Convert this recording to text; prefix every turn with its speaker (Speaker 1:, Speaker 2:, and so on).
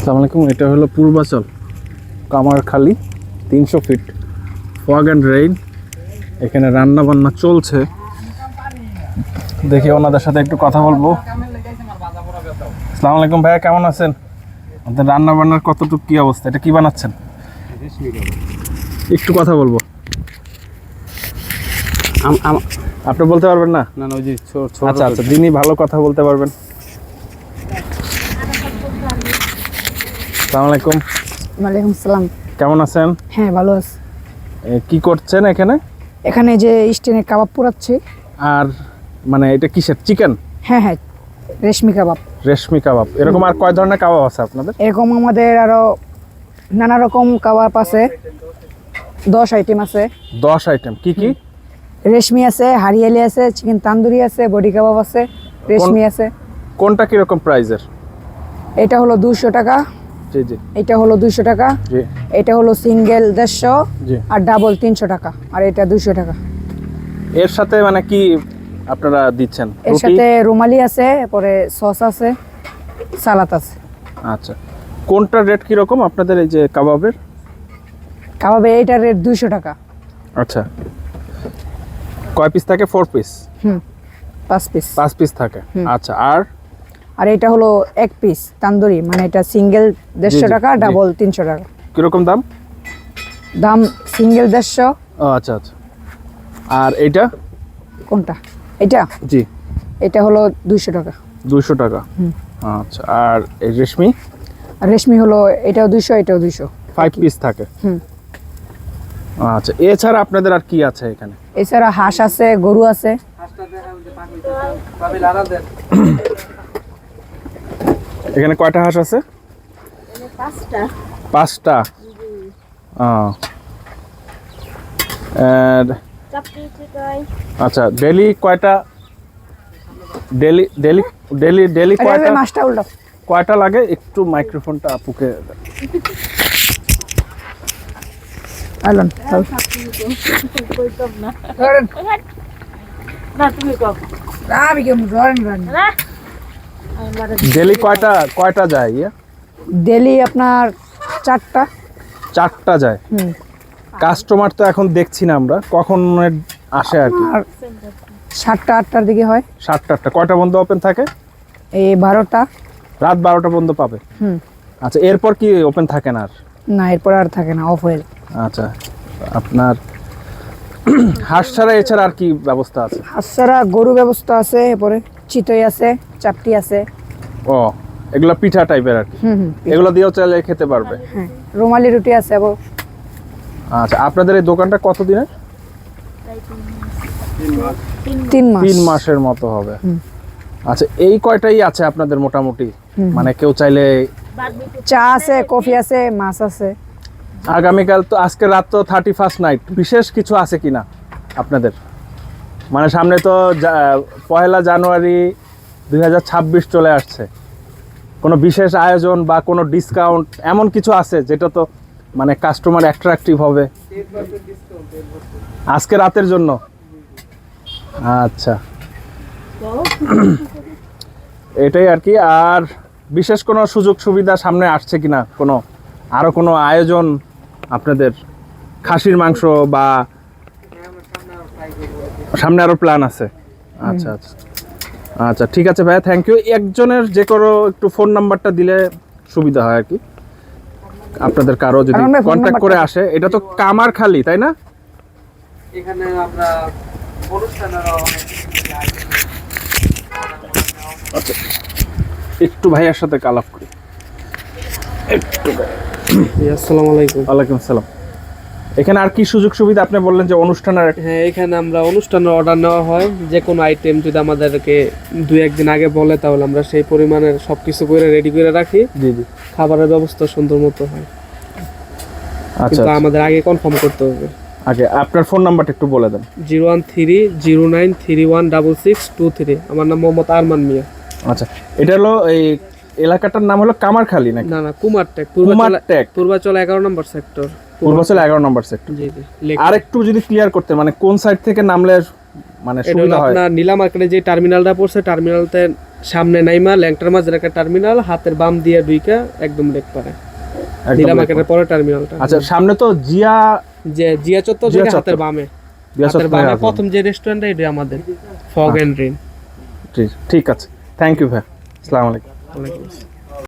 Speaker 1: আসসালামু আলাইকুম। এটা হলো Purbachal Kamarkhali 300 feet fog and rain. এখানে রান্না বান্না চলছে, দেখি ওনাদের সাথে একটু কথা বলবো। আসসালামু আলাইকুম ভাইয়া, কেমন আছেন? আপনাদের রান্না বান্নার কতটুকু কি অবস্থা? এটা কি বানাচ্ছেন? একটু কথা বলবো। আপনি বলতে পারবেন না?
Speaker 2: না ওই যে
Speaker 1: আচ্ছা আচ্ছা, যিনি ভালো কথা বলতে পারবেন। আসসালামু আলাইকুম।
Speaker 3: ওয়ালাইকুম আসসালাম।
Speaker 1: কেমন আছেন?
Speaker 3: হ্যাঁ, ভালো আছি।
Speaker 1: কি করছেন এখানে?
Speaker 3: এখানে যে স্টেনে কাবাব পোড়াচ্ছি।
Speaker 1: আর মানে এটা কিসের? চিকেন?
Speaker 3: হ্যাঁ হ্যাঁ, রেশমি কাবাব।
Speaker 1: রেশমি কাবাব। এরকম আর কয় ধরনের কাবাব আছে আপনাদের?
Speaker 3: এরকম আমাদের আরো নানা রকম কাবাব আছে, 10 আইটেম আছে।
Speaker 1: 10 আইটেম। কি কি?
Speaker 3: রেশমি আছে, হারিয়ালি আছে, চিকেন তান্দুরি আছে, বডি কাবাব আছে, রেশমি আছে।
Speaker 1: কোনটা কিরকম প্রাইজের?
Speaker 3: এটা হলো 200 টাকা,
Speaker 1: জি জি
Speaker 3: এটা হলো 200 টাকা,
Speaker 1: জি
Speaker 3: এটা হলো সিঙ্গেল 150,
Speaker 1: জি।
Speaker 3: আর ডাবল 300 টাকা, আর এটা 200 টাকা।
Speaker 1: এর সাথে মানে কি আপনারা দিচ্ছেন?
Speaker 3: এর
Speaker 1: রুটি?
Speaker 3: সাথে রুমালি আছে, পরে সস আছে, সালাদ আছে।
Speaker 1: আচ্ছা, কোনটার রেট কিরকম আপনাদের এই যে কাবাবের?
Speaker 3: কাবাবে এইটার রেট 200 টাকা।
Speaker 1: আচ্ছা, কয় পিস থাকে? 4 পিস?
Speaker 3: 5 পিস।
Speaker 1: 5 পিস থাকে। আচ্ছা,
Speaker 3: আর এটা হলো 1 পিস তান্দুরি, মানে এটা সিঙ্গেল 150 টাকা,
Speaker 1: জি।
Speaker 3: ডাবল 300 টাকা।
Speaker 1: কিরকম দাম?
Speaker 3: দাম সিঙ্গেল 150।
Speaker 1: ও আচ্ছা আচ্ছা। আর এইটা?
Speaker 3: কোনটা? এটা
Speaker 1: জি,
Speaker 3: এটা হলো 200 টাকা।
Speaker 1: 200 টাকা। আচ্ছা, আর এই রেশমি?
Speaker 3: আর রেশমি হলো এটাও 200, এটাও 200।
Speaker 1: 5 পিস থাকে। আচ্ছা, এছাড়া আপনাদের আর কি আছে এখানে?
Speaker 3: এছাড়া হাঁস আছে, গরু আছে।
Speaker 1: এখানে কয়টা হাঁস আছে? 5টা। আচ্ছা, ডেলি কয়টা? ডেলি ডেলি ডেলি ডেলি কয়টা?
Speaker 3: মাছটা উল্টো।
Speaker 1: কয়টা লাগে? একটু মাইক্রোফোনটা আপুকে।
Speaker 3: আলন
Speaker 1: ডেলি কয়টা যায়?
Speaker 3: ডেলি আপনার 4টা।
Speaker 1: 4টা যায়। কাস্টমার তো এখন দেখছি না আমরা, কখন আসে আর কি?
Speaker 3: আর 7টা 8টার দিকে হয়।
Speaker 1: 7টা 8টা। কয়টা বন্ধ ওপেন থাকে?
Speaker 3: এই 12টা।
Speaker 1: রাত 12টা বন্ধ পাবে। আচ্ছা, এরপর কি ওপেন থাকে না আর?
Speaker 3: না, এরপর আর থাকে না, অফ হয়ে।
Speaker 1: আচ্ছা, আপনার হাঁস ছাড়া এছাড়া আর কি ব্যবস্থা আছে?
Speaker 3: হাঁস ছাড়া গরু ব্যবস্থা আছে, এরপরে চিতই আছে, চাপটি আছে।
Speaker 1: ও, এগুলো পিঠা টাইপের আর কি? এগুলো দিয়েও চাইলে খেতে পারবে।
Speaker 3: হ্যাঁ, রুমালি রুটি আছে।
Speaker 1: আচ্ছা, আপনাদের এই দোকানটা কতদিনের?
Speaker 3: 3 মাস।
Speaker 1: 3 মাসের মতো হবে। আচ্ছা, এই কয়টাই আছে আপনাদের মোটামুটি? মানে কেউ চাইলে?
Speaker 3: চা আছে, কফি আছে, মাছ আছে।
Speaker 1: আগামীকাল তো, আজকে রাত তো 31st নাইট, বিশেষ কিছু আছে কিনা আপনাদের? মানে সামনে তো 1 জানুয়ারি 2026 চলে আসছে, কোনো বিশেষ আয়োজন বা কোনো ডিসকাউন্ট এমন কিছু আছে যেটা তো মানে কাস্টমার অ্যাট্রাকটিভ হবে আজকে রাতের জন্য? আচ্ছা, এটাই আর কি। আর বিশেষ কোনো সুযোগ সুবিধা সামনে আসছে কিনা? আরো কোনো আয়োজন আপনাদের? খাসির মাংস বা সামনে আরো প্ল্যান আছে? আচ্ছা আচ্ছা আচ্ছা, ঠিক আছে ভাইয়া, থ্যাংক ইউ। একজনের যে কোনো একটু ফোন নাম্বারটা দিলে সুবিধা হয় আর কি, আপনাদের কারো যদি কন্ট্যাক্ট করে আসে। এটা তো কামারখালী, তাই না?
Speaker 2: এখানে আমরা
Speaker 1: আচ্ছা, একটু ভাইয়ার সাথে আলাপ করি একটু।
Speaker 2: আসসালামু আলাইকুম।
Speaker 1: ওয়ালাইকুম আসসালাম। এখানে আর কি সুযোগ সুবিধা? আপনি বললেন যে অনুষ্ঠানের।
Speaker 2: হ্যাঁ, এখানে আমরা অনুষ্ঠানের অর্ডার নেওয়া হয়। যে কোনো আইটেম যদি আমাদেরকে 2-1 দিন আগে বলে, তাহলে আমরা সেই পরিমাণের সবকিছু করে রেডি করে রাখি।
Speaker 1: জি জি।
Speaker 2: খাবারের ব্যবস্থা সুন্দর মতো হয়,
Speaker 1: আচ্ছা,
Speaker 2: কিন্তু আমাদের আগে কনফার্ম করতে হবে।
Speaker 1: আগে আপনার ফোন নাম্বারটা একটু বলে দেন।
Speaker 2: 01309316623। আমার নাম মোহাম্মদ আরমান মিয়া।
Speaker 1: আচ্ছা, এটা হলো এই এলাকাটার নাম হলো কামারখালী নাকি?
Speaker 2: না, কুমারটেক, পূর্বাচল 11 নম্বর সেক্টর।
Speaker 1: পূর্বাচল 11 নম্বর সেক্টর।
Speaker 2: জি জি।
Speaker 1: আর একটু যদি ক্লিয়ার করতে, মানে কোন সাইড থেকে নামলে মানে
Speaker 2: এটা হলো
Speaker 1: সুবিধা হয়?
Speaker 2: আপনার নীলা মার্কেটে যে টার্মিনালটা পড়ছে, টার্মিনালতে সামনে নাইমা ল্যাংটার মাঝের একটা টার্মিনাল, হাতের বাম দিয়ে ঢুইকা একদম লেক পারে
Speaker 1: একদম
Speaker 2: নীলা
Speaker 1: left
Speaker 2: মার্কেটের পরে টার্মিনালটা।
Speaker 1: আচ্ছা, সামনে তো জিয়া
Speaker 2: যে জিয়া চত্বর
Speaker 1: জিয়া
Speaker 2: থেকে
Speaker 1: চত্বর।
Speaker 2: হাতের বামে,
Speaker 1: জিয়া
Speaker 2: হাতের
Speaker 1: চত্বরে
Speaker 2: বামে
Speaker 1: আছে।
Speaker 2: প্রথম যে রেস্টুরেন্টটা এটা আমাদের ফগ এন্ড ড্রিম।
Speaker 1: ঠিক আছে, থ্যাংক ইউ ভাই, আসসালামু আলাইকুম।
Speaker 2: ওয়ালাইকুম আসসালাম।